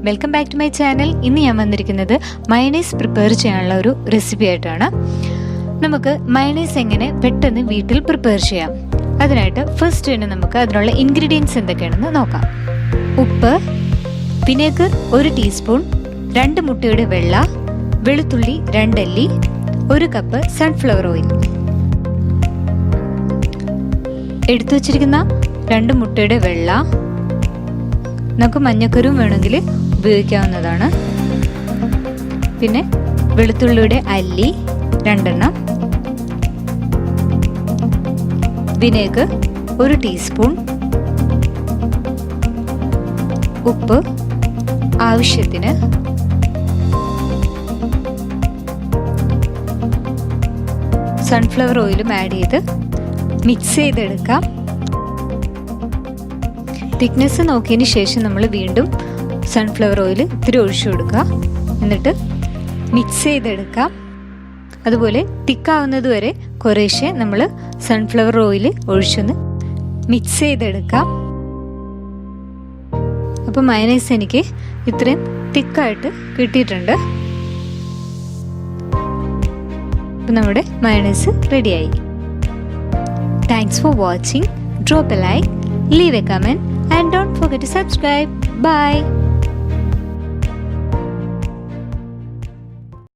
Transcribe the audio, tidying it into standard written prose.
Welcome back to my channel. ഇന്ന് ഞാൻ വന്നിരിക്കുന്നത് മയണൈസ് പ്രിപ്പയർ ചെയ്യാനുള്ള ഒരു റെസിപ്പി ആയിട്ടാണ്. നമുക്ക് മയണൈസ് എങ്ങനെ പെട്ടെന്ന് വീട്ടിൽ പ്രിപ്പയർ ചെയ്യാം. അതിനായിട്ട് ഫസ്റ്റ് തന്നെ നമുക്ക് അതിനുള്ള ഇൻഗ്രീഡിയൻസ് എന്തൊക്കെയാണെന്ന് നോക്കാം. ഉപ്പ്, വിനെഗർ 1 ടീസ്പൂൺ, 2 മുട്ടയുടെ വെള്ള, വെളുത്തുള്ളി 2 അല്ലി, 1 കപ്പ് സൺഫ്ലവർ ഓയിൽ. എടുത്തു വച്ചിരിക്കുന്ന 2 മുട്ടയുടെ വെള്ള, നമുക്ക് മഞ്ഞക്കരും വേണമെങ്കിൽ ഉപയോഗിക്കാവുന്നതാണ്. പിന്നെ വെളുത്തുള്ളിയുടെ അല്ലി 2 എണ്ണം, വിനെഗർ 1 ടീസ്പൂൺ, ഉപ്പ് ആവശ്യത്തിന്, സൺഫ്ലവർ ഓയിലും ആഡ് ചെയ്ത് മിക്സ് ചെയ്തെടുക്കാം. തിക്നെസ് നോക്കിയതിന് ശേഷം നമ്മൾ വീണ്ടും സൺഫ്ലവർ ഓയിൽ ഇത്തിരി ഒഴിച്ചു കൊടുക്കുക. എന്നിട്ട് മിക്സ് ചെയ്തെടുക്കാം. അതുപോലെ തിക്കാവുന്നത് വരെ കുറേശ്ശെ നമ്മൾ സൺഫ്ലവർ ഓയിൽ ഒഴിച്ചൊന്ന് മിക്സ് ചെയ്തെടുക്കാം. അപ്പോൾ മയണൈസ് എനിക്ക് ഇത്രയും തിക്കായിട്ട് കിട്ടിയിട്ടുണ്ട്. അപ്പം നമ്മുടെ മയണൈസ് റെഡിയായി. Thanks for watching. Drop a like, leave a comment and don't forget to subscribe. Bye.